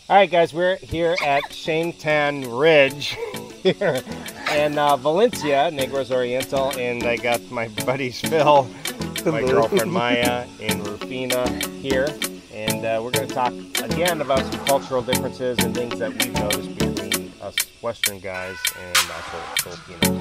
All right, guys, we're here at Tan Ridge here in Valencia, Negros Oriental, and I got my buddies Phil, my girlfriend Maya, and Rufina here, and we're going to talk again about some cultural differences and things that we've noticed between us Western guys and also Filipinos.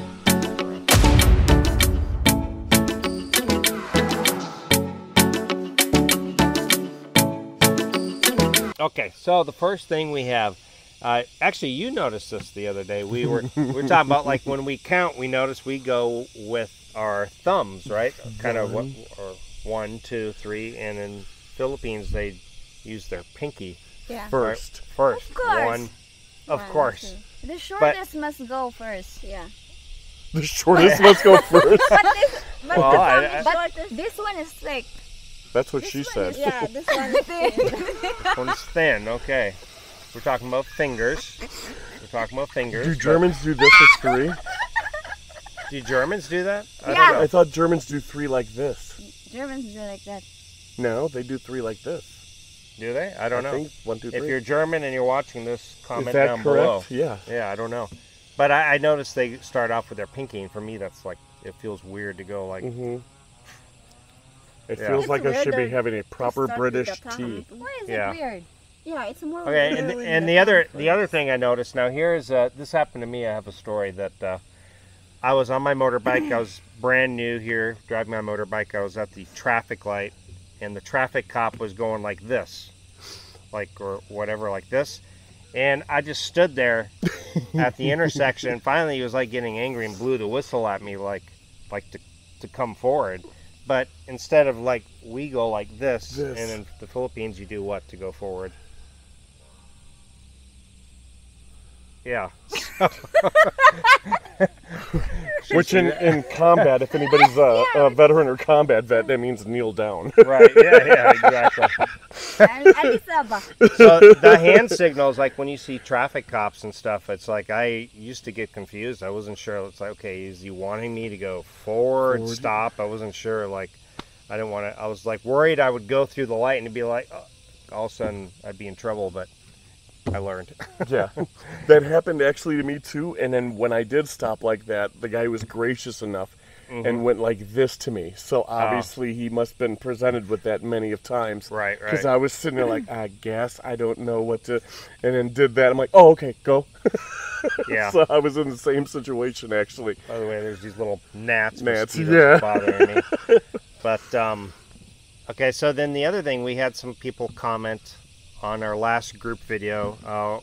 Okay, so the first thing we have, actually you noticed this the other day. We were talking about like when we count, we notice we go with our thumbs, right? Kind of what, or 1, 2, 3, and in Philippines they use their pinky first. Of course. One, of course. The shortest must go first. Yeah. The shortest must go first. But this one is thick. That's what she said. Yeah, this one is thin. This one's thin, okay. We're talking about fingers. We're talking about fingers. Do Germans do this as 3? Do Germans do that? Yeah. I don't know. I thought Germans do 3 like this. Germans do like that. No, they do 3 like this. Do they? I don't know. I think 1, 2, 3. If you're German and you're watching this, comment Is that down correct? below. Yeah. Yeah, I don't know. But I noticed they start off with their pinky, and for me that's like, it feels weird to go like... It feels like I should be having a proper British tea. Why is it weird? Yeah, it's more okay, and the other thing I noticed, now here's, this happened to me, I have a story that I was on my motorbike, I was brand new here, driving my motorbike, I was at the traffic light, and the traffic cop was going like this, like, or whatever, like this, and I just stood there at the intersection, and finally he was like getting angry and blew the whistle at me, like to come forward. But instead of like, we go like this, and in the Philippines you do what to go forward? Yeah. Which in combat, if anybody's a veteran or combat vet, that means kneel down. Right, yeah, exactly. So the hand signals, like when you see traffic cops and stuff, it's like I used to get confused. I wasn't sure. It's like, okay, is he wanting me to go forward, stop? I wasn't sure. Like, I didn't want to. I was like worried I would go through the light and it'd be like, all of a sudden I'd be in trouble. But I learned. Yeah, that happened actually to me too. And then when I did stop like that, the guy was gracious enough and went like this to me. So obviously he must have been presented with that many of times. Right. Because I was sitting there like, I guess I don't know what to, and then did that. I'm like, oh, okay, go. Yeah. So I was in the same situation actually. By the way, there's these little gnats Yeah. bothering me. But okay, so then the other thing, we had some people comment on our last group video.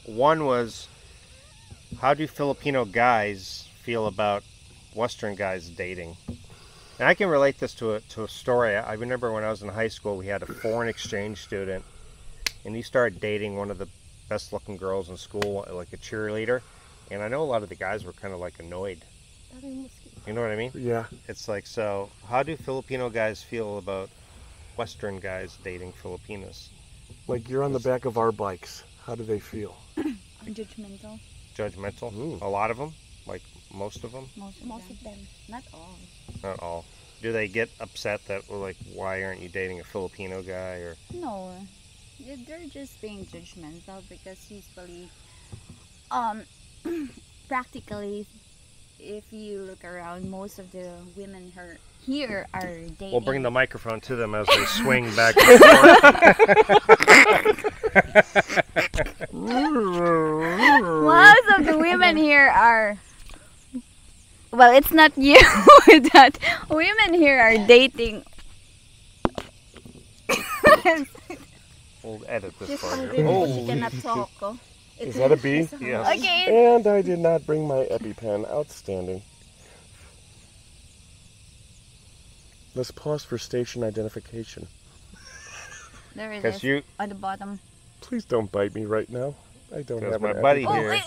One was, how do Filipino guys feel about Western guys dating? And I can relate this to a story. I remember when I was in high school, we had a foreign exchange student, and he started dating one of the best looking girls in school, like a cheerleader. And I know a lot of the guys were kind of like annoyed. You know what I mean? Yeah. It's like, so how do Filipino guys feel about Western guys dating Filipinas? Like, you're on the back of our bikes. How do they feel? Judgmental. Judgmental? Ooh. A lot of them? Like most of them? Most of them. Not all. Not all. Do they get upset that, well, like, why aren't you dating a Filipino guy? Or No. They're just being judgmental because usually, practically, if you look around, most of the women here are dating. we'll bring the microphone to them as they swing back and forth. Most of the women here are, well, it's not you, that women here are dating. We'll edit this part She here. cannot talk. Oh. Is that a B? Yes. Okay. And I did not bring my EpiPen. Outstanding. Let's pause for station identification. There it 'Cause is on the bottom. Please don't bite me right now. I don't have my an buddy Oh, here. wait,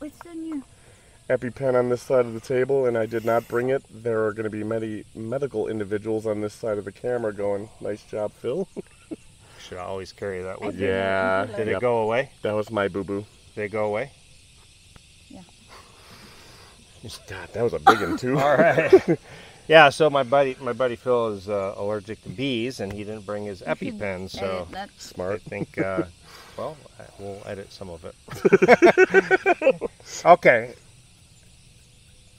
it's on you. EpiPen on this side of the table, and I did not bring it. There are going to be many medical individuals on this side of the camera going, nice job, Phil. Should always carry that with you. Yeah. Did it go away? That was my boo-boo. Did it go away? Yeah. God, that was a big one, too. All right. Yeah, so my buddy Phil is allergic to bees, and he didn't bring his EpiPen, so That's Smart. I think Well, we'll edit some of it. Okay.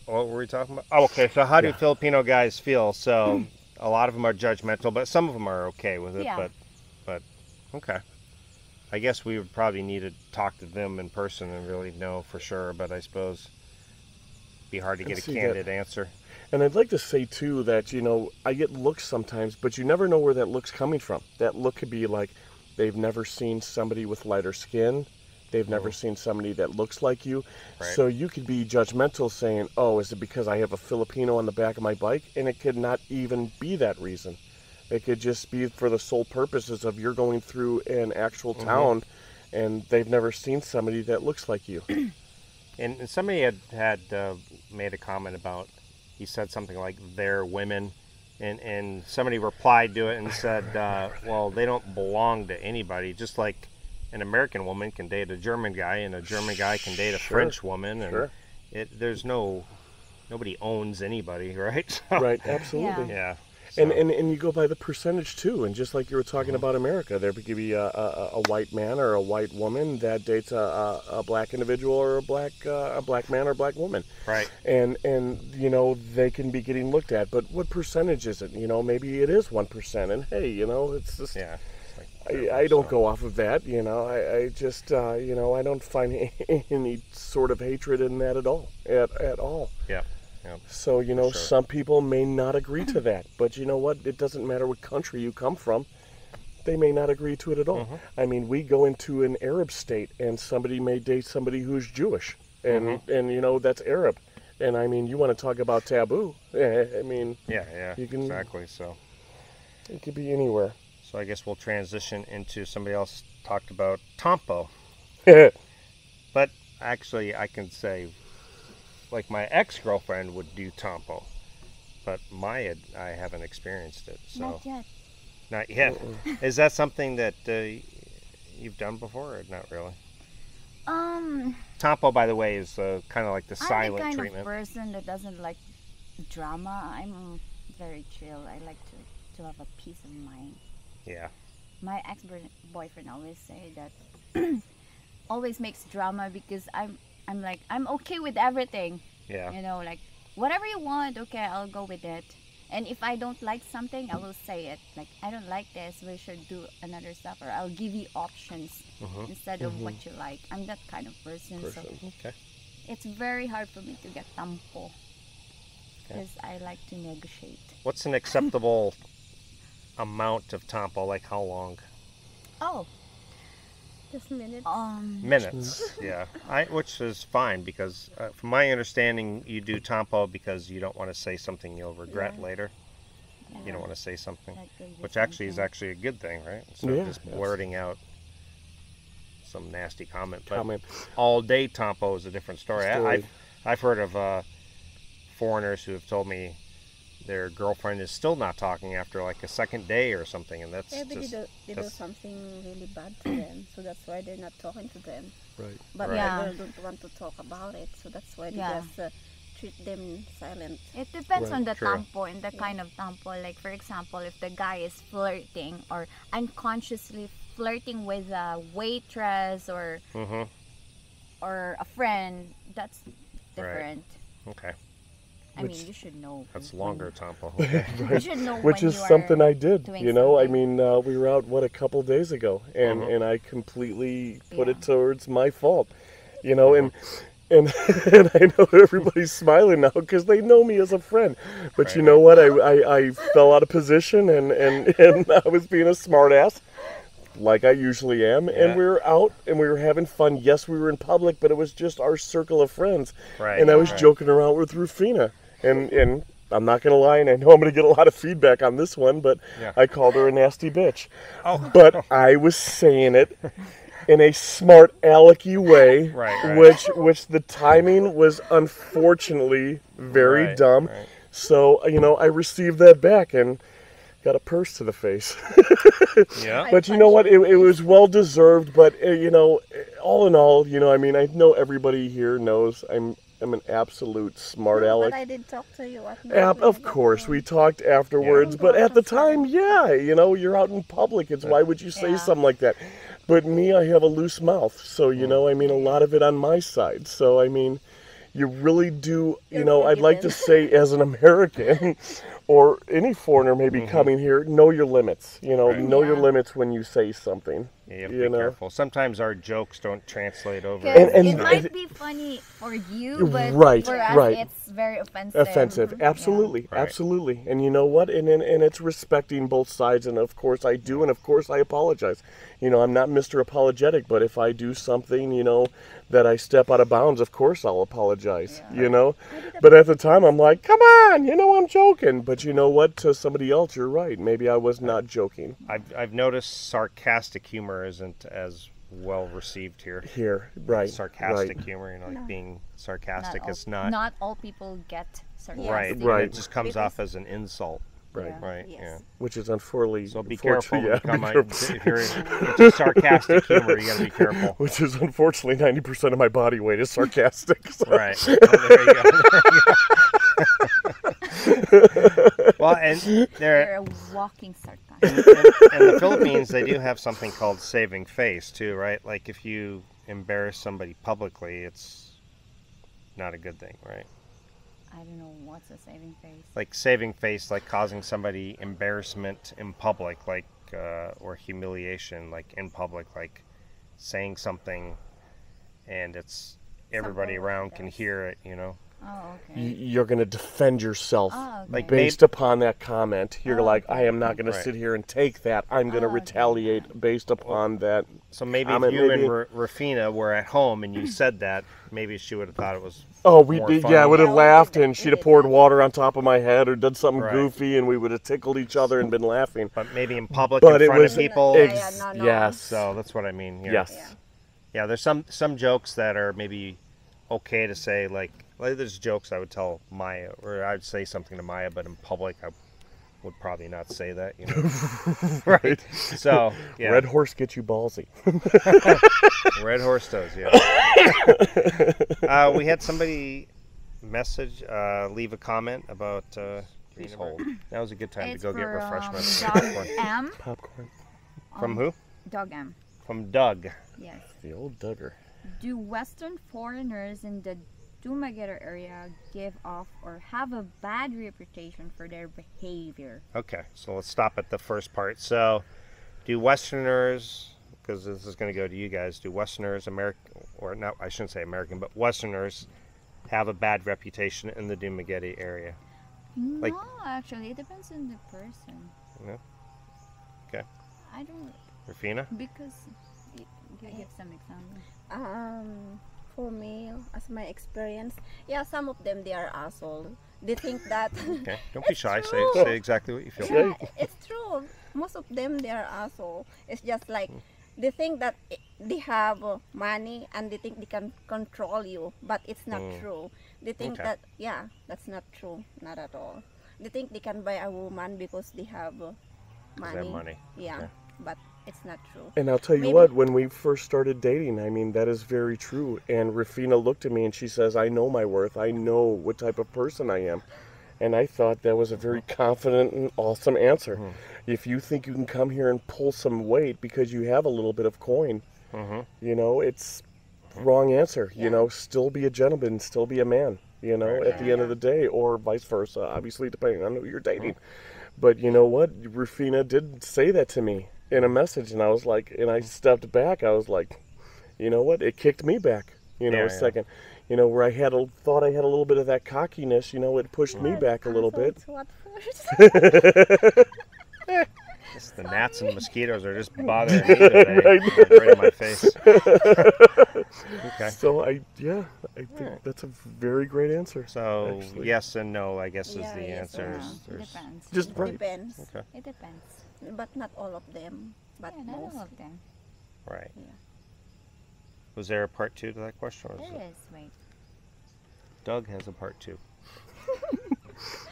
What were we talking about? Oh, okay, so how do Filipino guys feel? So a lot of them are judgmental, but some of them are okay with it. Yeah. But okay. I guess we would probably need to talk to them in person and really know for sure. But I suppose it'd be hard to get a candid answer. And I'd like to say too that, you know, I get looks sometimes, but you never know where that look's coming from. That look could be like they've never seen somebody with lighter skin. They've never seen somebody that looks like you. Right. So you could be judgmental saying, oh, is it because I have a Filipino on the back of my bike? And it could not even be that reason. It could just be for the sole purposes of you're going through an actual town and they've never seen somebody that looks like you. And somebody had made a comment about, he said something like, they're women. And somebody replied to it and said, well, they don't belong to anybody, just like an American woman can date a German guy, and a German guy can date a French woman, and there's nobody owns anybody, right? So, Right, absolutely. Yeah. So. And you go by the percentage too, and just like you were talking about America, there could be a white man or a white woman that dates a black individual or a black man or black woman. Right. And you know, they can be getting looked at, but what percentage is it? You know, maybe it is 1%, and hey, you know, it's just I don't go off of that. You know, I just you know, I don't find any sort of hatred in that at all. At all. Yeah. Yep. So, you know, some people may not agree to that, but you know what? It doesn't matter what country you come from. They may not agree to it at all. I mean, we go into an Arab state and somebody may date somebody who's Jewish, and you know, that's Arab. And I mean, you want to talk about taboo? I mean, you can, exactly. So it could be anywhere. So I guess we'll transition into somebody else talked about Toppo. But actually, I can say, like, my ex-girlfriend would do Toppo, but I haven't experienced it. So Not yet. Not yet. Is that something that you've done before, or not really? Toppo, by the way, is kind of like the silent I'm the kind treatment. of person that doesn't like drama. I'm very chill. I like to have a peace of mind. Yeah. My ex-boyfriend always say that always makes drama because I'm like, I'm okay with everything. Yeah. You know, like, whatever you want, okay, I'll go with it. And if I don't like something, I will say it. Like, I don't like this, we should do another stuff. Or I'll give you options instead of what you like. I'm that kind of person. So it's very hard for me to get tampo. Because I like to negotiate. What's an acceptable amount of tampo? Like, how long? Oh. Just minutes. Minutes, yeah. Which is fine, because from my understanding, you do tampo because you don't want to say something you'll regret later. Yeah. You don't want to say something, which actually is actually a good thing, right? Instead of just blurting out some nasty comment. But all day tampo is a different story. I've heard of foreigners who have told me their girlfriend is still not talking after like a second day or something, and that's they do something really bad to them, so that's why they're not talking to them. Right. But the girl don't want to talk about it, so that's why they just treat them silent. It depends on the tampo and the kind of tampo. Like, for example, if the guy is flirting or unconsciously flirting with a waitress or a friend, that's different. Right. Okay. I mean, you should know. That's longer tampo. You should know Which when is you something are I did. You know, I mean, we were out, a couple days ago, and I completely put it towards my fault. You know, and I know everybody's smiling now because they know me as a friend. But you know what? I fell out of position, and I was being a smart ass, like I usually am. And we were out, and we were having fun. Yes, we were in public, but it was just our circle of friends. Right. And I was joking around with Rufina. And I'm not going to lie, and I know I'm going to get a lot of feedback on this one, but I called her a nasty bitch. Oh. But I was saying it in a smart alecky way, which the timing was unfortunately very dumb. Right. So, you know, I received that back and got a purse to the face. But you know what? It was well deserved, but, you know, all in all, you know, I mean, I know everybody here knows I'm an absolute smart aleck. But I did talk to you. Of course, we talked afterwards, but at the time, you know, you're out in public. Why would you say something like that? But me, I have a loose mouth, so you know, I mean, a lot of it on my side. So I mean, you really do, you know, I'd like to say as an American or any foreigner maybe coming here, know your limits. You know, know your limits when you say something. Yeah, you have to be careful. Sometimes our jokes don't translate over. And it might be funny for you, but for us, it's very offensive. Offensive, absolutely, absolutely. And you know what? And it's respecting both sides. And of course I do, and of course I apologize. You know, I'm not Mr. Apologetic, but if I do something, you know, that I step out of bounds, of course I'll apologize. You know, but at the time I'm like, come on, you know, I'm joking. But you know what? To somebody else, you're right. Maybe I was not joking. I've noticed sarcastic humor isn't as well received here. Sarcastic humor, you know, like being sarcastic is not. Not all people get sarcastic. Right. It just comes off as an insult. Right. Yes. Yeah. Which is unfortunately. So be careful. If you're into sarcastic humor, you got to be careful. Which is unfortunately 90% of my body weight is sarcastic. So. Right. Oh, there you go. Well, and they're a walking sarcastic. In the Philippines, they do have something called saving face too, right? Like if you embarrass somebody publicly, it's not a good thing, right? I don't know what's a saving face. Like saving face, like causing somebody embarrassment in public, like or humiliation, like in public, like saying something, and it's everybody around can hear it, you know. Oh, okay. You're going to defend yourself like based upon that comment. You're like, I am not going to sit here and take that. I'm going to retaliate based upon that. So maybe if you and Rafina were at home and you said that, maybe she would have thought it was we did. Yeah, I would have laughed and she'd have poured water on top of my head or done something goofy and we would have tickled each other and been laughing. But maybe in public, in front of people. Yes. So that's what I mean here. Yes. Yeah, there's some jokes that are maybe okay to say, like there's jokes I would tell Maya, or I'd say something to Maya, but in public I would probably not say that, you know. Right. So yeah. Red horse gets you ballsy. Red horse does, yeah. We had somebody message, leave a comment about please hold. That was a good time to go get refreshments. Doug M. Popcorn. From who? Doug M. From Doug. Yes. The old Duggar. Do Western foreigners in the Dumaguete area give off or have a bad reputation for their behavior? Okay, so let's stop at the first part. So, do Westerners, because this is going to go to you guys, do Westerners, or not, I shouldn't say American, but Westerners have a bad reputation in the Dumaguete area? No, actually, it depends on the person. No? Okay. I don't... Rafina? Because... Give some example. For me, as my experience, some of them, they are asshole. They think that okay, don't be shy. Say exactly what you feel. Yeah, it's true. Most of them, they are asshole. It's just like they think that they have money and they think they can control you, but it's not true. They think that that's not true, not at all. They think they can buy a woman because they have money. They have money. Yeah, okay. But it's not true. And I'll tell you what, when we first started dating, I mean, that is very true. And Rafina looked at me and she says, I know my worth. I know what type of person I am. And I thought that was a very confident and awesome answer. If you think you can come here and pull some weight because you have a little bit of coin, you know, it's wrong answer. You know, still be a gentleman, still be a man, you know, at the end of the day, or vice versa, obviously, depending on who you're dating. But you know what? Rafina did say that to me in a message, and I was like, and I stepped back. I was like, you know what? It kicked me back, you know, a second. You know, where I had thought I had a little bit of that cockiness, you know, it pushed me back a little bit. The gnats and mosquitoes are just bothering me today. Right in my face. Okay. So I think that's a very great answer. So actually. Yes and no, I guess, is the answer. Depends. Just It depends. Okay. It depends. But not all of them. But not most. all of them. Right. Yeah. Was there a part 2 to that question? Or There is. Wait. Doug has a part 2.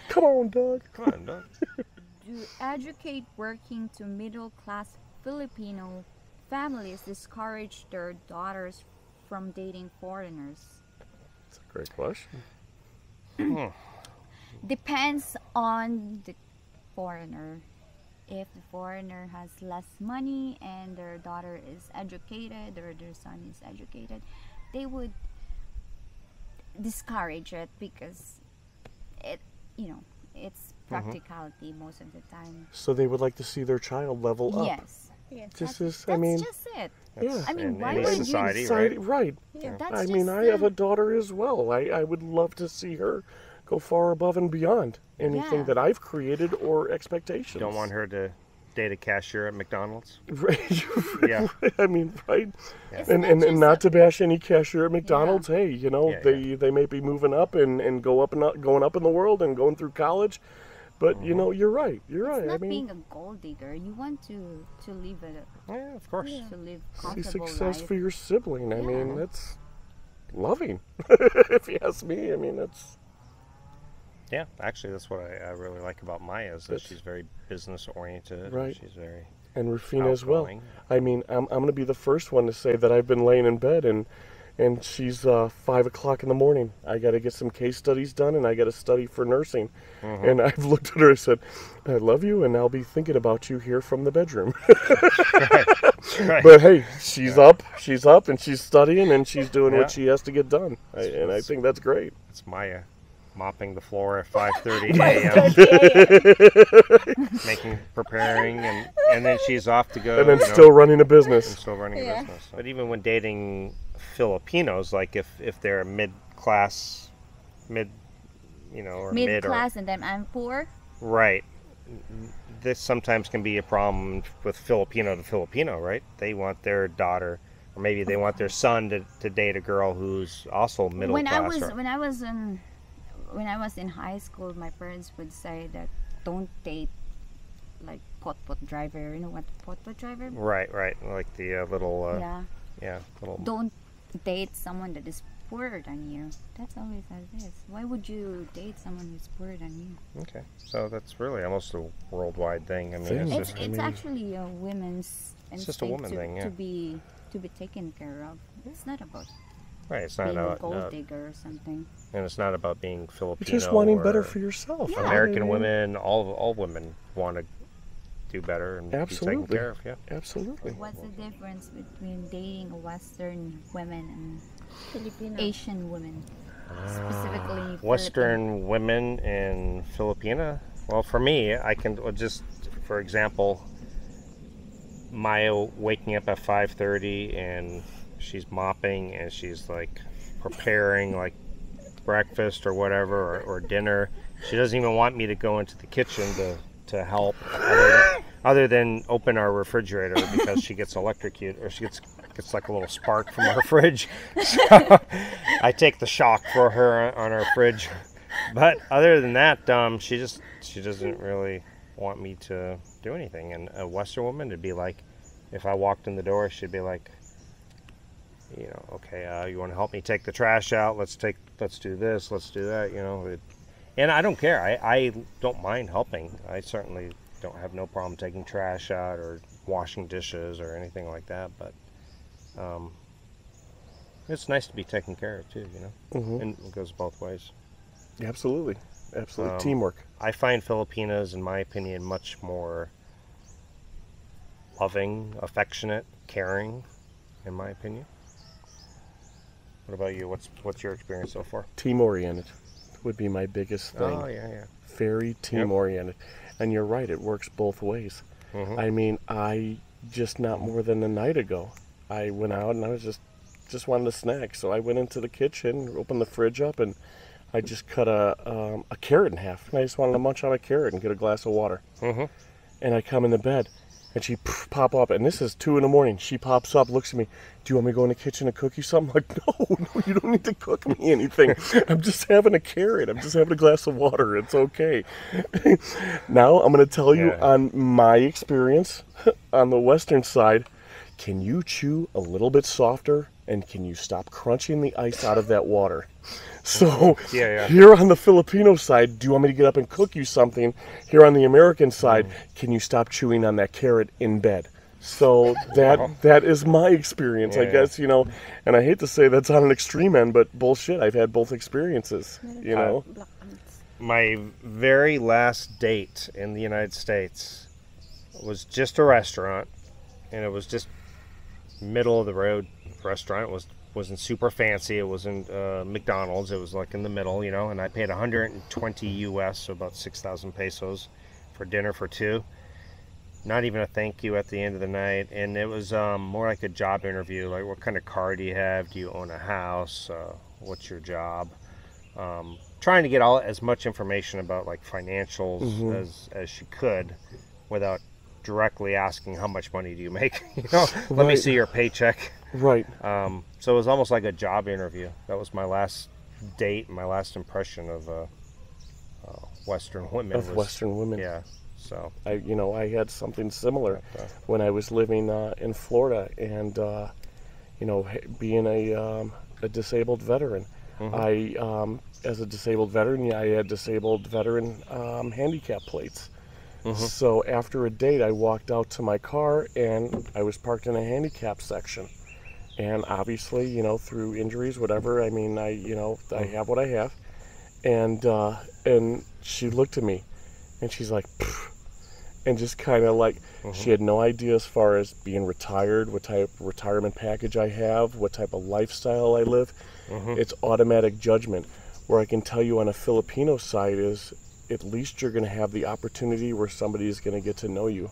Come on, Doug. Come on, Doug. Do educate working to middle-class Filipino families discourage their daughters from dating foreigners? That's a great question. Depends on the foreigner. if the foreigner has less money and their daughter is educated or their son is educated, they would discourage it because it, it's practicality most of the time. So they would like to see their child level up. Yes. Yes. Just That's I mean, just it. yeah. I mean, in why any would you society, Society, right? right. Yeah. That's I just mean, I have a daughter as well. I would love to see her go far above and beyond anything Yeah. that I've created or expectations. Don't want her to date a cashier at McDonald's. Right. Yeah. I mean, right. It's And not and just not to bash any cashier at McDonald's. Hey, Yeah, they may be moving up and going up in the world and going through college, but you're right. You're right. It's not I mean, being a gold digger. You want to live Yeah, of course. to live see comfortable success life. for your sibling. I mean, Yeah. that's loving. If you ask me, I mean, that's Yeah, actually, that's what I really like about Maya is that That's- she's very business oriented. Right. She's very and Rufina as well. outgoing. I mean, I'm going to be the first one to say that I've been laying in bed and she's 5 o'clock in the morning. I got to get some case studies done and I got to study for nursing. And I've looked at her and said, I love you and I'll be thinking about you here from the bedroom. Right. But hey, she's up and she's studying and she's doing Yeah. what she has to get done. And I think that's great. It's Maya mopping the floor at 5:30 a.m. preparing, and then she's off to go. And then you know, still running a and business. still running a Yeah. business. But even when dating Filipinos, like if they're mid-class, or mid Mid or class, and then I'm poor. right. This sometimes can be a problem with Filipino to Filipino, right? They want their daughter, or maybe they want their son to date a girl who's also middle When I class. was when I was in high school, my parents would say that don't date like pot driver. You know what pot driver? Right, like the little, Yeah. little. Don't date someone that is poorer than you. That's always as it is. Why would you date someone who's poorer than you? Okay, so that's really almost a worldwide thing. I mean, Thing. it's It's just it's actually a women's It's just a instinct woman to, thing, yeah. to be taken care of. It's not about right. It's not being a about, gold digger or something. and it's not about being Filipino. Just wanting or better for yourself. Yeah. American women. All women want to do better and be Absolutely. taken care of. Yeah. Absolutely. What's the difference between dating a Western women and Filipino. Asian women? Specifically Western women in Filipina. Well, for me, I can just, for example, Maya waking up at 5:30 and she's mopping and she's like preparing like breakfast or whatever or dinner. She doesn't even want me to go into the kitchen to help other than open our refrigerator because she gets electrocuted or she gets like a little spark from our fridge. So I take the shock for her on our fridge. But other than that, she doesn't really want me to do anything. And a Western woman, it'd be like, if I walked in the door, she'd be like, okay, you want to help me take the trash out? Let's do this, let's do that, And I don't care. I don't mind helping. I certainly don't have no problem taking trash out or washing dishes or anything like that. But it's nice to be taken care of too, And it goes both ways. Absolutely. Teamwork. I find Filipinas, in my opinion, much more loving, affectionate, caring, in my opinion. What about you? What's your experience so far? Team oriented would be my biggest thing. Oh, yeah. Very team oriented. And you're right, it works both ways. I mean, I just not more than a night ago, I went out and I was just wanted a snack. So I went into the kitchen, opened the fridge up, and I just cut a carrot in half. And I just wanted to munch on a carrot and get a glass of water. And I come into bed, and she pop up, and this is 2 a.m. She pops up, looks at me. Do you want me to go in the kitchen and cook you something? I'm like, no, you don't need to cook me anything. I'm just having a carrot. I'm just having a glass of water. It's okay. Now I'm going to tell you on my experience on the Western side. Can you chew a little bit softer, and can you stop crunching the ice out of that water? So here on the Filipino side, do you want me to get up and cook you something? Here on the American side, can you stop chewing on that carrot in bed? So that is my experience, I guess, and I hate to say that's on an extreme end, but bullshit, I've had both experiences, My very last date in the United States, was just a restaurant, and it was just middle of the road restaurant. It wasn't super fancy. It wasn't McDonald's. It was like in the middle, you know. And I paid 120 US, so about 6,000 pesos, for dinner for two. Not even a thank you at the end of the night. And it was more like a job interview. Like, what kind of car do you have? Do you own a house? What's your job? Trying to get as much information about like financials as she could, without directly asking how much money do you make. You know, let me see your paycheck. Right. So it was almost like a job interview. That was my last date, my last impression of Western women. Western women. Yeah. So I had something similar when I was living in Florida, and being a disabled veteran. As a disabled veteran, I had disabled veteran handicap plates. So after a date, I walked out to my car, and I was parked in a handicap section. And obviously, through injuries, whatever, I mean, I have what I have. And she looked at me, and she's like, pfft, and just kind of like, she had no idea as far as being retired, what type of retirement package I have, what type of lifestyle I live. It's automatic judgment. Where I can tell you on a Filipino side is, at least you're going to have the opportunity where somebody is going to get to know you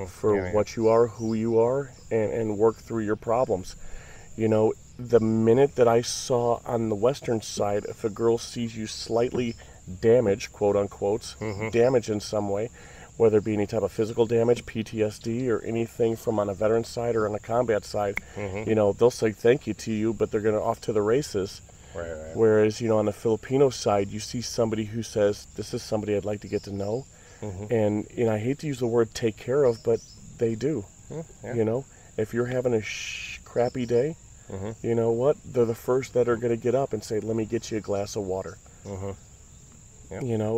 for what you are, who you are, and work through your problems. The minute that I saw on the Western side, if a girl sees you slightly damaged, quote unquote, damaged in some way, whether it be any type of physical damage, PTSD, or anything from on a veteran side or on a combat side, they'll say thank you to you, but they're going to off to the races. Right. Whereas, on the Filipino side, you see somebody who says, this is somebody I'd like to get to know. And, I hate to use the word take care of, but they do. If you're having a crappy day, you know what? They're the first that are going to get up and say, let me get you a glass of water.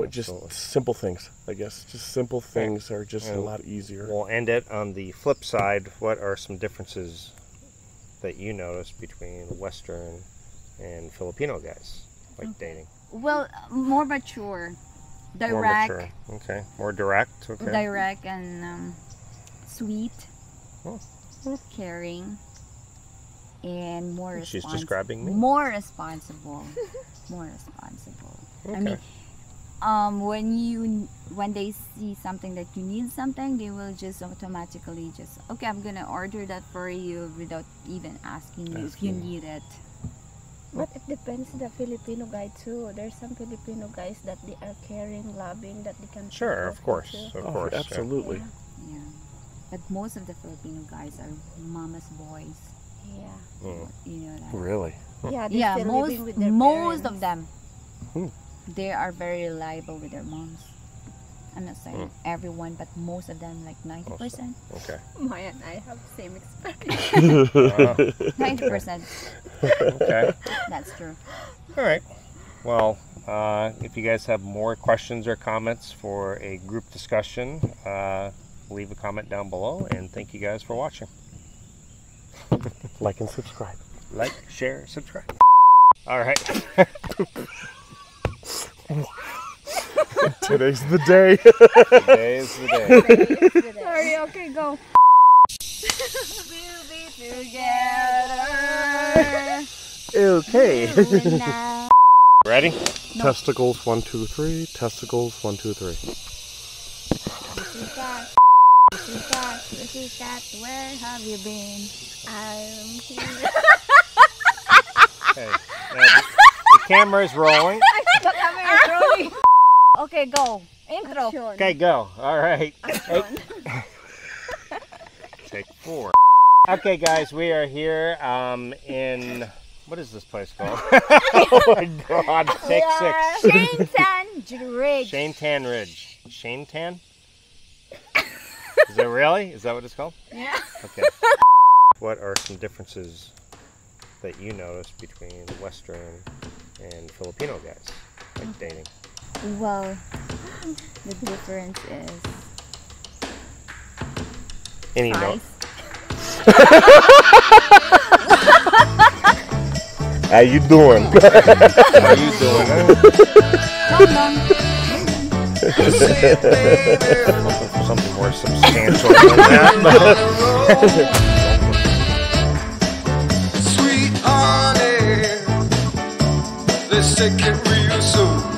Just simple things, I guess. Just simple things are just a lot easier. We'll end it on the flip side. What are some differences that you notice between Western and Filipino guys, like dating? Well, more mature, direct. More mature. Okay. More direct. Okay. Direct and sweet, caring, and more responsible. She's describing me. More responsible. More responsible. Okay. I mean, when they see something that you need something, they will just automatically okay, I'm gonna order that for you without even asking you if you need it. But it depends the Filipino guy too. There's some Filipino guys that they are caring, loving, that they can. Sure, of course, absolutely. Yeah. But most of the Filipino guys are mama's boys. Yeah. You know that. Really? Yeah. They're Yeah, still living with their most parents. of them. They are very reliable with their moms. I'm not saying everyone, but most of them, like 90%. Okay. Maya and I have same experience. 90%. Okay. That's true. All right. Well, if you guys have more questions or comments for a group discussion, leave a comment down below, and thank you guys for watching. Like and subscribe. Like, share, subscribe. All right. Today's the day. Today is the day. Sorry, okay, go. We'll be together. Okay. You and I. Ready? No. Testicles 1, 2, 3. Testicles 1, 2, 3. This is that. Where have you been? I'm here. Okay. The camera's rolling. The camera is rolling. Okay, go. Intro. Action. Okay, go. All right. Action. Take 4. Okay, guys, we are here in, what is this place called? Oh my God. Take 6. Shane Tan Ridge. Shane Tan Ridge. Shane Tan? Is it really? Is that what it's called? Yeah. Okay. What are some differences that you notice between Western and Filipino guys, like dating? Well, the difference is Any note? size. How you doing? How you doing? Long. Something more substantial than that. Sweet honey, let's take it real soon.